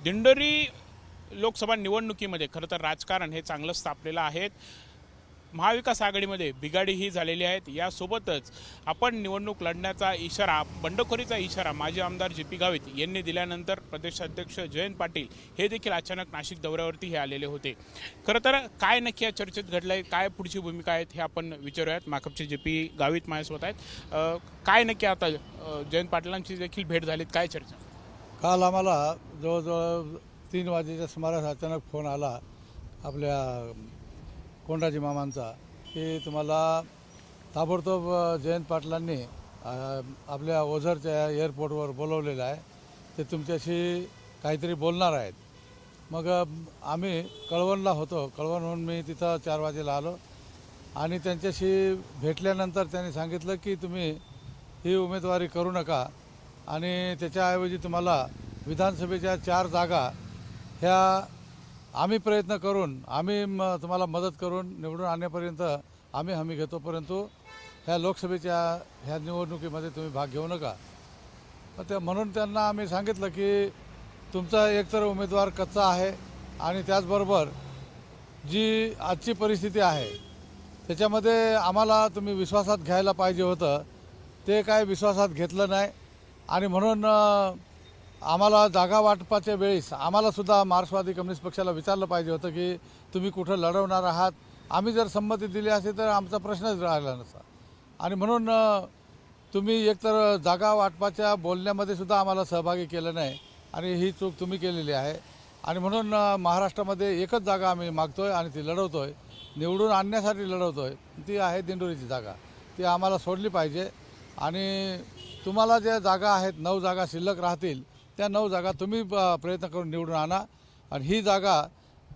दिंडोरी लोकसभा निवडणुकीमध्ये खरं तर राजकारण हे चांगलंच तापलेलं आहे। महाविकास आघाडीमध्ये बिघाडीही झालेली आहेत। यासोबतच आपण निवडणूक लढण्याचा इशारा, बंडखोरीचा इशारा माजी आमदार जे.पी. गावित यांनी दिल्यानंतर प्रदेशाध्यक्ष जयंत पाटील हे देखील अचानक नाशिक दौऱ्यावरती हे आलेले होते। खरं तर काय नक्की या चर्चेत घडलंय, काय पुढची भूमिका आहे हे आपण विचारूयात। माकपचे जे.पी. गावित माझ्यासोबत आहेत। काय नक्की आता जयंत पाटलांची देखील भेट झालीत, काय चर्चा? काल आम्हाला जवळजवळ 3 वाजेच्या सुमारास अचानक फोन आला आपल्या कोंडाजी मामांचा की तुम्हाला ताबडतोब जयंत पाटलांनी आपल्या ओझरच्या एअरपोर्टवर बोलवलेलं आहे, ते तुमच्याशी काहीतरी बोलणार आहेत। मग आम्ही कळवणला होतो, कळवणहून मी तिथं 4 वाजेला आलो आणि त्यांच्याशी भेटल्यानंतर त्यांनी सांगितलं की तुम्ही ही उमेदवारी करू नका आणि त्याच्याऐवजी तुम्हाला विधानसभेच्या 4 जागा ह्या आम्ही प्रयत्न करून तुम्हाला मदत करून निवडून आणण्यापर्यंत आम्ही हमी घेतो, परंतु ह्या लोकसभेच्या ह्या निवडणुकीमध्ये तुम्ही भाग घेऊ नका। म्हणून त्यांना आम्ही सांगितलं की तुमचा एकतर उमेदवार कच्चा आहे आणि त्याचबरोबर जी आजची परिस्थिती आहे त्याच्यामध्ये आम्हाला तुम्ही विश्वासात घ्यायला पाहिजे होतं, ते काय विश्वासात घेतलं नाही। आणि म्हणून आम्हाला जागा वाटपाच्या वेळेस आम्हालासुद्धा मार्क्सवादी कम्युनिस्ट पक्षाला विचारलं पाहिजे होतं की तुम्ही कुठं लढवणार आहात। आम्ही जर संमती दिली असती तर आमचा प्रश्नच राहिला नसता। आणि म्हणून तुम्ही एकतर जागा वाटपाच्या बोलण्यामध्ये सुद्धा आम्हाला सहभागी केलं नाही आणि ही चूक तुम्ही केलेली आहे। आणि म्हणून महाराष्ट्रामध्ये एकच जागा आम्ही मागतोय आणि ती लढवतोय, निवडून आणण्यासाठी लढवतोय, ती आहे दिंडोरीची जागा। ती आम्हाला सोडली पाहिजे आणि तुम्हाला ज्या जागा आहेत 9 जागा शिल्लक राहतील, त्या 9 जागा तुम्ही प्रयत्न करून निवडून आणा आणि ही जागा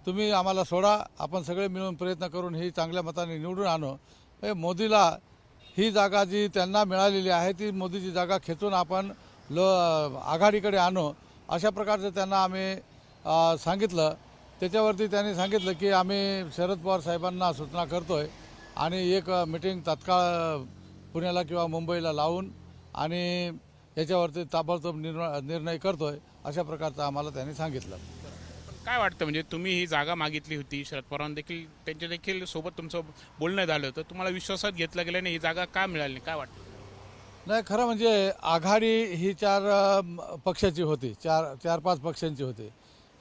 तुम्ही आम्हाला सोडा। आपण सगळे मिळून प्रयत्न करून ही चांगल्या मताने निवडून आणू। मोदीला ही जागा जी त्यांना मिळालेली आहे ती मोदीची जागा खेचून आपण आघाडीकडे आणू, अशा प्रकारचं त्यांना आम्ही सांगितलं। त्याच्यावरती त्यांनी सांगितलं की आम्ही शरद पवार साहेबांना सूचना करतोय आणि एक मीटिंग तात्काळ पुण्याला किंवा मुंबईला लावून आणि याच्यावरती ताबडतोब निर्णय करतोय, अशा प्रकारचं आम्हाला त्यांनी सांगितलं। काय वाटतं, म्हणजे तुम्ही ही जागा मागितली होती, शरद पवारांनी देखील त्यांच्या देखील सोबत तुमचं बोलणं झालं होतं, तुम्हाला विश्वासात घेतलं गेलं नाही, ही जागा का मिळाली नाही, काय वाटतं? नाही, खरं म्हणजे आघाडी ही 4 पक्षाची होती, 4-5 पक्षांची होती।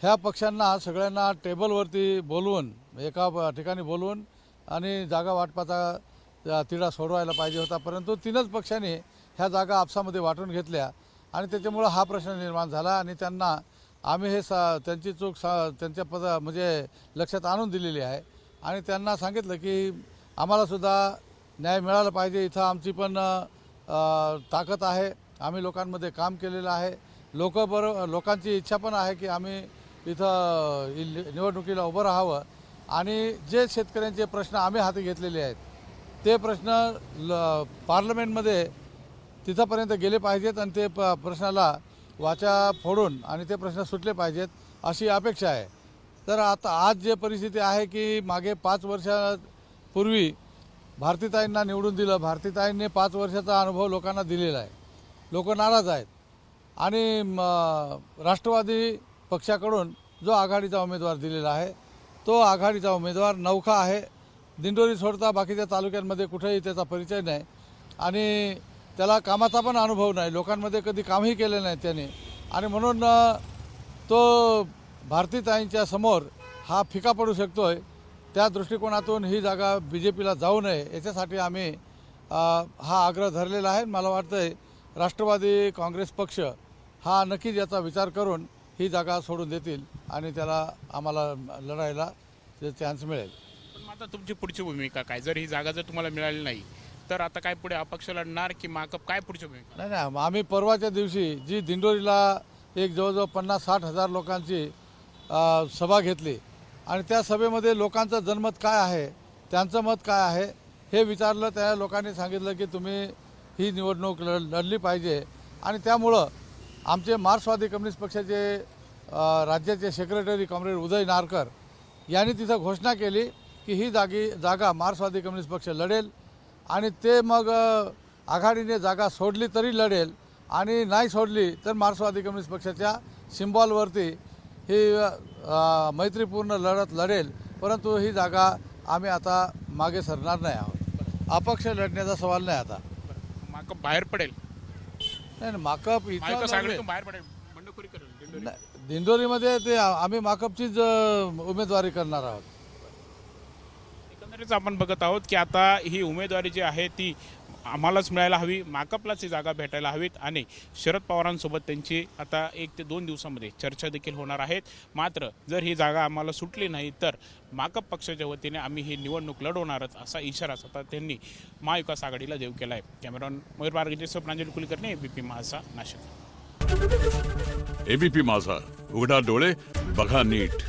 ह्या पक्षांना सगळ्यांना टेबलवरती बोलवून एका ठिकाणी बोलवून आणि जागा वाटपाचा तिढा सोडवायला पाहिजे होता, परंतु 3च पक्षांनी ह्या जागा आपसामध्ये वाटून घेतल्या आणि त्याच्यामुळं हा प्रश्न निर्माण झाला। आणि त्यांना आम्ही हे त्यांची चूक त्यांच्या म्हणजे लक्षात आणून दिलेली आहे आणि त्यांना सांगितलं की आम्हालासुद्धा न्याय मिळाला पाहिजे। इथं आमची पण ताकद आहे, आम्ही लोकांमध्ये काम केलेलं आहे, लोकांची इच्छा पण आहे की आम्ही इथं निवडणुकीला उभं राहावं आणि जे शेतकऱ्यांचे प्रश्न आम्ही हाती घेतलेले आहेत ते प्रश्न पार्लमेंटमध्ये तिथंपर्यंत गेले पाहिजेत आणि ते प्रश्नाला वाचा फोडून आणि ते प्रश्न सुटले पाहिजेत, अशी अपेक्षा आहे। तर आता आज जे परिस्थिती आहे की मागे 5 वर्षापूर्वी भारतीताईंना निवडून दिलं, भारतीताईंनी 5 वर्षाचा अनुभव लोकांना दिलेला आहे, लोक नाराज आहेत आणि राष्ट्रवादी पक्षाकडून जो आघाडीचा उमेदवार दिलेला आहे तो आघाडीचा उमेदवार नवखा आहे। दिंडोरी सोडता बाकीच्या तालुक्यांमध्ये कुठेही त्याचा परिचय नाही आणि त्याला कामाचा पण अनुभव नाही, लोकांमध्ये कधी कामही केलं नाही त्याने। आणि म्हणून तो भारतीताईंच्या समोर हा फिका पडू शकतोय, त्या दृष्टिकोनातून ही जागा BJPला जाऊ नये याच्यासाठी आम्ही हा आग्रह धरलेला आहे। मला वाटतंय राष्ट्रवादी काँग्रेस पक्ष हा नक्कीच याचा विचार करून ही जागा सोडून देतील आणि त्याला आम्हाला लढायला चान्स मिळेल। पण आता तुमची पुढची भूमिका काय, जर ही जागा जर तुम्हाला मिळाली नाही तर आता काय पुढे अपक्ष लढणार की माकप, काय पुढची भूमिका? नाही, आम्ही परवाच्या दिवशी जी दिंडोरीला एक जवळजवळ 50-60 हजार लोकांची सभा घेतली आणि त्या सभेमध्ये लोकांचं जनमत काय आहे, त्यांचं मत काय आहे हे विचारलं। त्या लोकांनी सांगितलं की तुम्ही ही निवडणूक लढली पाहिजे आणि त्यामुळं आमचे मार्क्सवादी कम्युनिस्ट पक्षाचे राज्याचे सेक्रेटरी कॉम्रेड उदय नारकर यांनी तिथं घोषणा केली की ही जागा मार्क्सवादी कम्युनिस्ट पक्ष लढेल आणि ते मग आघाडीने जागा सोडली तरी लढेल आणि नाही सोडली तर मार्क्सवादी कम्युनिस्ट पक्षाच्या सिम्बॉलवरती ही मैत्रीपूर्ण लढत लढेल, परंतु ही जागा आम्ही आता मागे सरणार नाही आहोत. अपक्ष लढण्याचा सवाल नाही आता. माकप बाहेर पडेल, नाही माकप महाविकास इथं आघाडीतून बाहेर पडेल, बंडखोरी करेल दिंडोरी. दिंडोरीमध्ये ते आम्ही माकपचीच उमेदवारी करणार आहोत. एकंदरीत आपण बघत आहोत की आता ही उमेदवारी जी आहे ती आम्हालाच मिळायला हवी, माकपलाच ही जागा भेटायला हवीत आणि शरद पवारांसोबत त्यांची आता 1 ते 2 दिवसामध्ये चर्चा देखील होणार आहेत. मात्र जर ही जागा आम्हाला सुटली नाही तर माकप पक्षाच्या वतीने आम्ही ही निवडणूक लढवणारच असा इशाराच आता त्यांनी महाविकास आघाडीला देऊ केला आहे. कॅमेरॉन मयूर बारगेसह प्रांजल कुलकर्णी, एबीपी माझा, नाशिक. एबीपी माझा, उघडा डोळे बघा नीट.